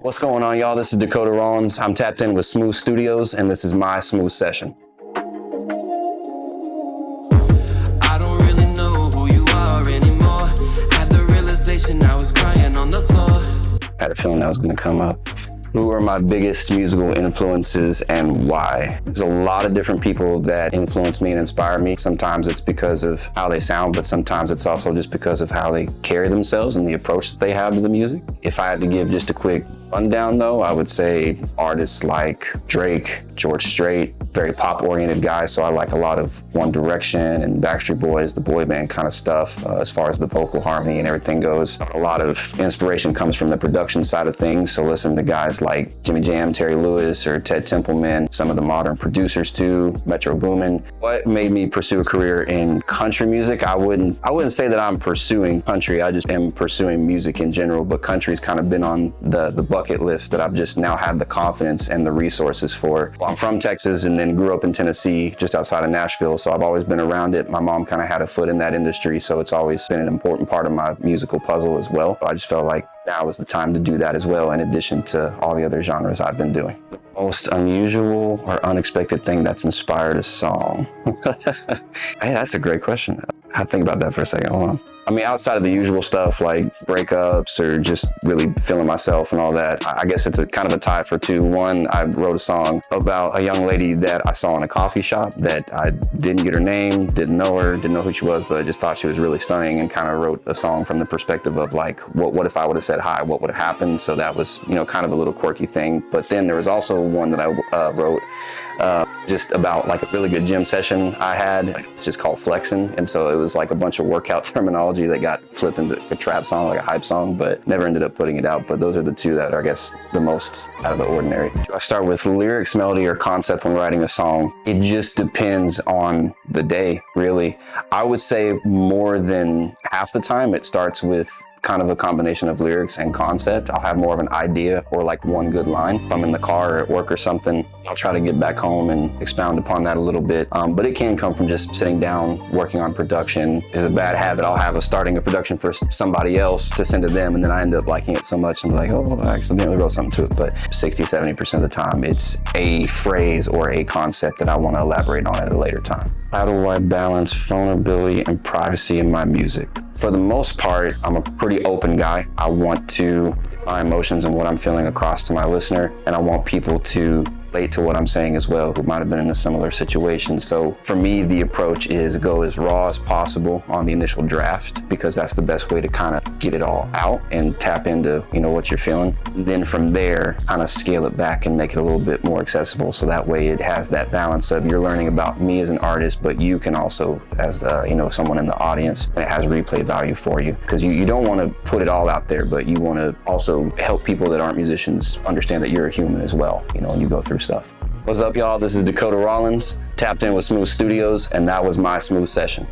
What's going on, y'all? This is Dakoda Rollins. I'm tapped in with Smooth Studios, and this is my Smooth Session. I don't really know who you are anymore. Had the realization I was crying on the floor. I had a feeling that was going to come up. Who are my biggest musical influences and why? There's a lot of different people that influence me and inspire me. Sometimes it's because of how they sound, but sometimes it's also just because of how they carry themselves and the approach that they have to the music. If I had to give just a quick rundown though, I would say artists like Drake, George Strait, very pop-oriented guys, so I like a lot of One Direction and Backstreet Boys, the boy band kind of stuff, as far as the vocal harmony and everything goes. A lot of inspiration comes from the production side of things, so listen to guys like Jimmy Jam, Terry Lewis, or Ted Templeman, some of the modern producers too, Metro Boomin. What made me pursue a career in country music? I wouldn't say that I'm pursuing country, I just am pursuing music in general, but country's kind of been on the bucket list that I've just now had the confidence and the resources for. Well, I'm from Texas and then grew up in Tennessee, just outside of Nashville, so I've always been around it. My mom kind of had a foot in that industry, so it's always been an important part of my musical puzzle as well. I just felt like now is the time to do that as well, in addition to all the other genres I've been doing. The most unusual or unexpected thing that's inspired a song? Hey, that's a great question. I have to think about that for a second. Hold on. I mean, outside of the usual stuff like breakups or just really feeling myself and all that, I guess it's a kind of a tie for two. One, I wrote a song about a young lady that I saw in a coffee shop that I didn't get her name, didn't know her, didn't know who she was, but I just thought she was really stunning and kind of wrote a song from the perspective of like, what if I would have said hi, what would have happened? So that was, kind of a little quirky thing. But then there was also one that I wrote just about like a really good gym session I had. It's just called Flexing. And so it was like a bunch of workout terminology that got flipped into a trap song, like a hype song, but never ended up putting it out. But those are the two that are, I guess, the most out of the ordinary. Do I start with lyrics, melody, or concept when writing a song? It just depends on the day, really. I would say more than half the time it starts with kind of a combination of lyrics and concept. I'll have more of an idea or like one good line. If I'm in the car or at work or something, I'll try to get back home and expound upon that a little bit. But it can come from just sitting down, working on production. Is a bad habit I'll have of starting a production for somebody else to send to them, and then I end up liking it so much and be like, oh, I accidentally wrote something to it. But 60-70% of the time, it's a phrase or a concept that I want to elaborate on at a later time. How do I balance vulnerability and privacy in my music? For the most part, I'm a pretty open guy. I want to get my emotions and what I'm feeling across to my listener, and I want people to relate to what I'm saying as well, who might have been in a similar situation. So for me, the approach is go as raw as possible on the initial draft, because that's the best way to kind of get it all out and tap into, what you're feeling. And then from there, kind of scale it back and make it a little bit more accessible. So that way it has that balance of you're learning about me as an artist, but you can also, as someone in the audience, it has replay value for you, because you don't want to put it all out there, but you want to also help people that aren't musicians understand that you're a human as well, when you go through stuff. What's up, y'all? This is Dakoda Rollins, tapped in with Smooth Studios, and that was my Smooth Session.